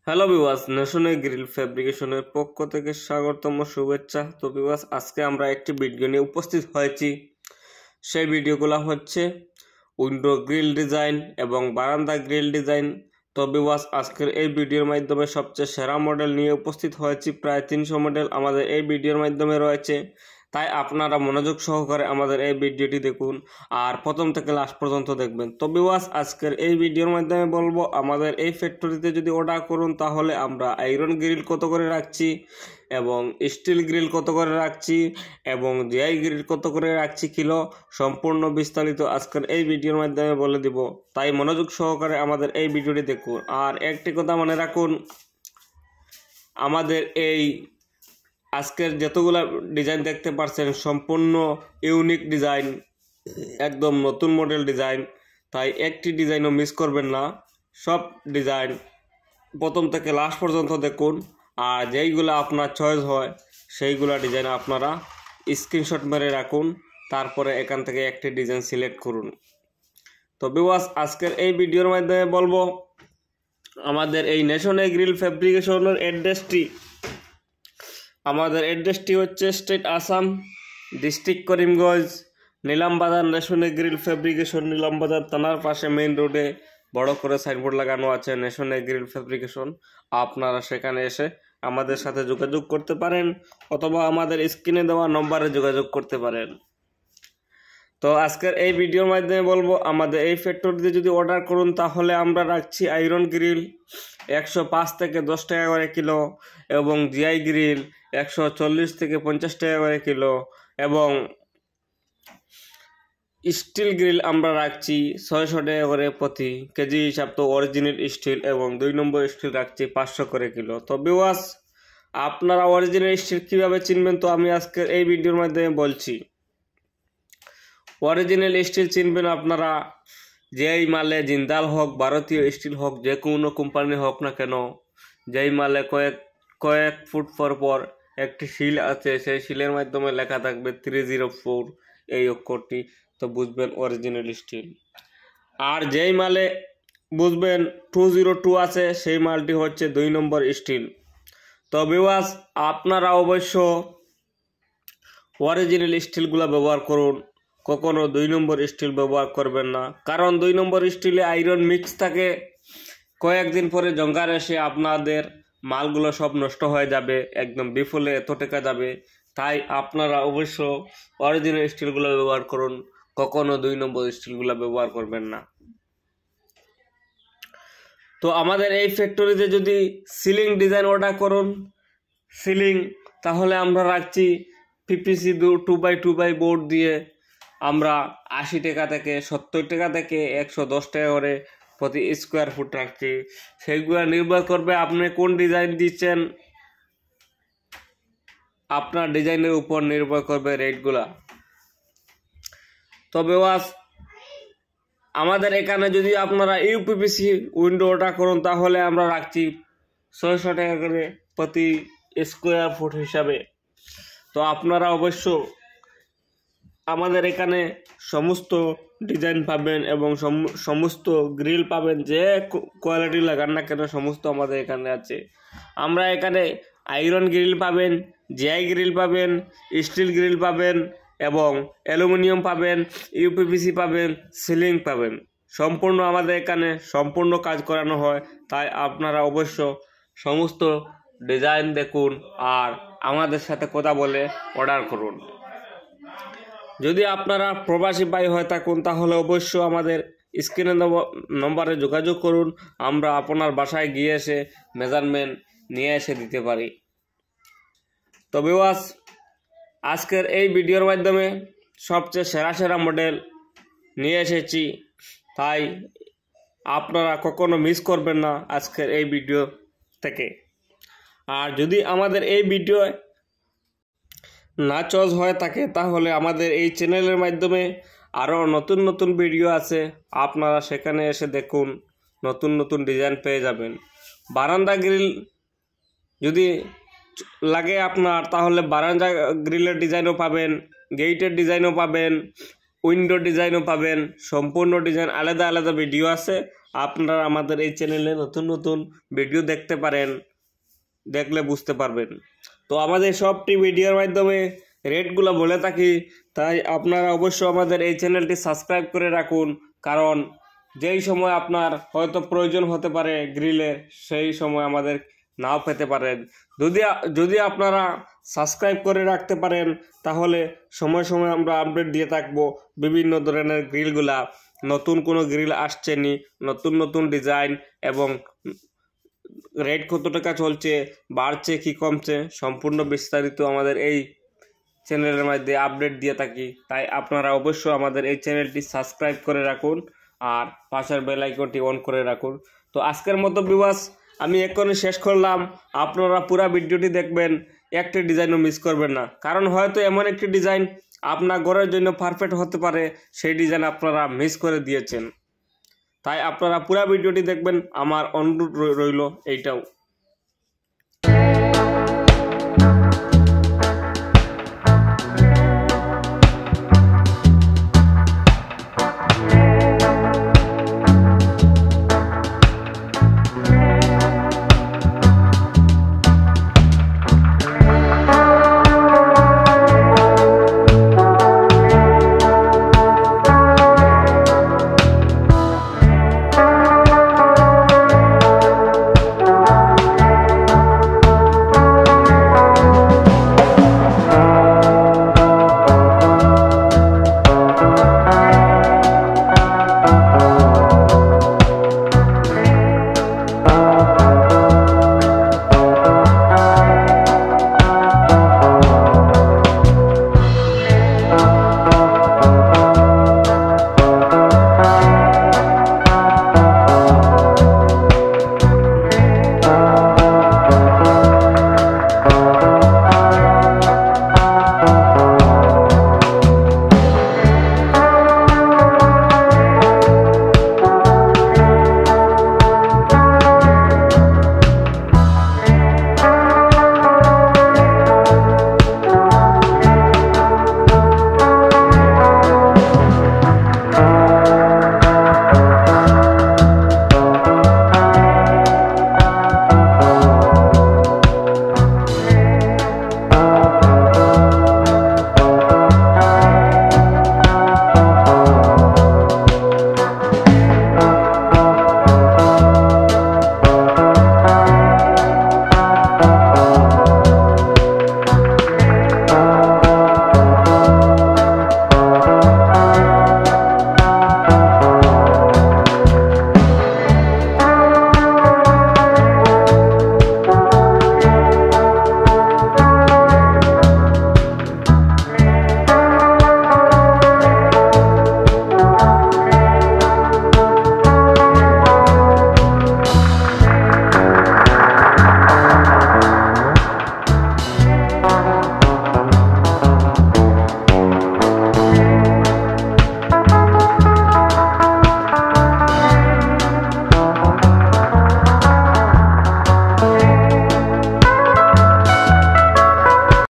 Hello viewers, national grill ফ্যাব্রিকেশনের পক্ষ থেকে স্বাগতম শুভেচ্ছা। তো ভিউয়ার্স, আজকে আমরা একটি ভিডিও নিয়ে উপস্থিত হয়েছি। সেই ভিডিওগুলো হচ্ছে উইন্ডো গ্রিল ডিজাইন এবং বারান্দা গ্রিল ডিজাইন। তো ভিউয়ার্স, আজকের এই ভিডিওর মাধ্যমে সবচেয়ে সেরা মডেল নিয়ে উপস্থিত হয়েছি। প্রায় 300 মডেল আমাদের এই ভিডিওর মাধ্যমে রয়েছে, তাই আপনারা মনোযোগ সহকারে আমাদের এই ভিডিওটি দেখুন আর প্রথম থেকে লাস্ট পর্যন্ত দেখবেন। তো ভিউয়ার্স, আজকের এই ভিডিওর মাধ্যমে বলবো আমাদের এই ফ্যাক্টরিতে যদি অর্ডার করুন তাহলে আমরা আয়রন গ্রিল কত করে রাখছি এবং স্টিল গ্রিল কত করে রাখছি এবং জিআই গ্রিল কত করে রাখছি কিলো, সম্পূর্ণ বিস্তারিত আজকের এই ভিডিওর মাধ্যমে বলে দিব। তাই মনোযোগ সহকারে আমাদের এই ভিডিওটি দেখুন। আর একটি কথা মনে রাখুন, আমাদের এই আজকের যতগুলো ডিজাইন দেখতে পাচ্ছেন সম্পূর্ণ ইউনিক ডিজাইন, একদম নতুন মডেল ডিজাইন। তাই একটি ডিজাইনও মিস করবেন না, সব ডিজাইন প্রথম থেকে লাস্ট পর্যন্ত দেখুন। আর যেইগুলো আপনার চয়েস হয় সেইগুলো ডিজাইন আপনারা স্ক্রিনশট মেরে রাখুন, তারপরে এখান থেকে একটি ডিজাইন সিলেক্ট করুন। তো ভিউয়ার্স, আজকের এই ভিডিওর মাধ্যমে বলবো আমাদের এই ন্যাশনাল গ্রিল ফ্যাব্রিকেশনের অ্যাড্রেসটি। আমাদের অ্যাড্রেসটি হচ্ছে state Assam, district Karimganj, Nilambazar national grill fabrication. Nilambazar থানার পাশে মেইন রোডে বড় করে সাইনবোর্ড লাগানো আছে ন্যাশনাল গ্রিল ফ্যাব্রিকেশন। আপনারা সেখানে এসে আমাদের সাথে যোগাযোগ করতে পারেন অথবা আমাদের স্ক্রিনে দেওয়া নম্বরে যোগাযোগ করতে পারেন। তো আজকের এই ভিডিওর মাধ্যমে বলবো আমাদের এই ফ্যাক্টরিতে যদি অর্ডার করুন তাহলে আমরা রাখছি আয়রন গ্রিল 105 থেকে 10 টাকা করে কিলো এবং জিআই গ্রিল 140 থেকে 50 টাকা করে কিলো এবং স্টিল গ্রিল আমরা রাখছি 600 টাকা করে প্রতি কেজি হিসাব। তো অরিজিনাল স্টিল এবং 2 নম্বর স্টিল রাখছি 500 করে কিলো। তো ভিউয়ার্স, আপনারা অরিজিনাল স্টিল কীভাবে চিনবেন তো আমি আজকের এই ভিডিওর মাধ্যমে বলছি। অরিজিনাল স্টিল চিনবেন আপনারা যেই মালে জিন্দাল হোক, ভারতীয় স্টিল হোক, যে কোনো কোম্পানি হোক না কেন, যেই মালে কয়েক ফুট পর পর একটি শিল আছে, সেই শিলের মাধ্যমে লেখা থাকবে 304 এই অক্ষরটি, তো বুঝবেন অরিজিনাল স্টিল। আর যেই মালে বুঝবেন 202 আছে সেই মালটি হচ্ছে 2 নম্বর স্টিল। তো ভিউয়ার্স, আপনারা অবশ্য অরিজিনাল স্টিলগুলো ব্যবহার করুন, কখনো 2 নম্বর স্টিল ব্যবহার করবেন না, কারণ 2 নম্বর স্টিলে আয়রন মিক্স থাকে। কয়েকদিন পরে জঙ্গার এসে আপনাদের মালগুলো সব নষ্ট হয়ে যাবে, একদম বিফলে এত টাকা যাবে। তাই আপনারা অবশ্য অরিজিনাল স্টিলগুলো ব্যবহার করুন, কখনো 2 নম্বর স্টিলগুলো ব্যবহার করবেন না। তো আমাদের এই ফ্যাক্টরিতে যদি সিলিং ডিজাইন অর্ডার করুন সিলিং, তাহলে আমরা রাখছি পিপিসি 2x2 বোর্ড দিয়ে আমরা 80 টাকা থেকে 70 টাকা থেকে 110 টাকা করে প্রতি স্কোয়ার ফুট রাখছি। সেইগুলো নির্ভর করবে আপনি কোন ডিজাইন দিচ্ছেন, আপনার ডিজাইনের উপর নির্ভর করবে রেটগুলা। তবে আমাদের এখানে যদি আপনারা ইউপিপিসি উইন্ডো অর্ডার করুন তাহলে আমরা রাখছি 600 টাকা করে প্রতি স্কোয়ার ফুট হিসাবে। তো আপনারা অবশ্য আমাদের এখানে সমস্ত ডিজাইন পাবেন এবং সমস্ত গ্রিল পাবেন, যে কোয়ালিটি লাগান না কেন সমস্ত আমাদের এখানে আছে। আমরা এখানে আয়রন গ্রিল পাবেন, জিআই গ্রিল পাবেন, স্টিল গ্রিল পাবেন এবং অ্যালুমিনিয়াম পাবেন, ইউপিপিসি পাবেন, সিলিং পাবেন। সম্পূর্ণ আমাদের এখানে সম্পূর্ণ কাজ করানো হয়। তাই আপনারা অবশ্য সমস্ত ডিজাইন দেখুন আর আমাদের সাথে কথা বলে অর্ডার করুন। যদি আপনারা প্রবাসী ভাই হয়ে থাকুন তাহলে অবশ্য আমাদের স্ক্রিনে নম্বরে যোগাযোগ করুন, আমরা আপনার বাসায় গিয়ে এসে মেজারমেন্ট নিয়ে এসে দিতে পারি। তো ভিউয়ার্স, আজকের এই ভিডিওর মাধ্যমে সবচেয়ে সেরা সেরা মডেল নিয়ে এসেছি, তাই আপনারা কখনো মিস করবেন না আজকের এই ভিডিও থেকে। আর যদি আমাদের এই ভিডিও না চয়েস হয়ে থাকে তাহলে আমাদের এই চ্যানেলের মাধ্যমে আরও নতুন নতুন ভিডিও আছে, আপনারা সেখানে এসে দেখুন, নতুন নতুন ডিজাইন পেয়ে যাবেন। বারান্দা গ্রিল যদি লাগে আপনার তাহলে বারান্দা গ্রিলের ডিজাইনও পাবেন, গেটের ডিজাইনও পাবেন, উইন্ডো ডিজাইনও পাবেন। সম্পূর্ণ ডিজাইন আলাদা আলাদা ভিডিও আছে, আপনারা আমাদের এই চ্যানেলে নতুন নতুন ভিডিও দেখতে পারেন, দেখলে বুঝতে পারবেন। তো আমাদের সবটি ভিডিওর মাধ্যমে রেটগুলো বলে থাকি, তাই আপনারা অবশ্যই আমাদের এই চ্যানেলটি সাবস্ক্রাইব করে রাখুন, কারণ যেই সময় আপনার হয়তো প্রয়োজন হতে পারে গ্রিলের, সেই সময় আমাদের নাও পেতে পারেন। যদি আপনারা সাবস্ক্রাইব করে রাখতে পারেন, তাহলে সময় সময় আমরা আপডেট দিয়ে থাকবো বিভিন্ন ধরনের গ্রিলগুলা, নতুন কোনো গ্রিল আসছে নি, নতুন নতুন ডিজাইন এবং রেট কত টাকা চলছে, বাড়ছে কি কমছে, সম্পূর্ণ বিস্তারিত আমাদের এই চ্যানেলের মধ্যে আপডেট দিয়ে থাকি। তাই আপনারা অবশ্যই আমাদের এই চ্যানেলটি সাবস্ক্রাইব করে রাখুন আর পাশের বেল আইকনটি অন করে রাখুন। তো আজকের মতো ভিউয়ার্স আমি এক্ষুনি শেষ করলাম। আপনারা পুরো ভিডিওটি দেখবেন, একটি ডিজাইনও মিস করবেন না, কারণ হয়তো এমন একটি ডিজাইন আপনার ঘরের জন্য পারফেক্ট হতে পারে, সেই ডিজাইন আপনারা মিস করে দিয়েছেন। তাই আপনারা পুরো ভিডিওটি দেখবেন, আমার অনুরোধ রইল এইটাও।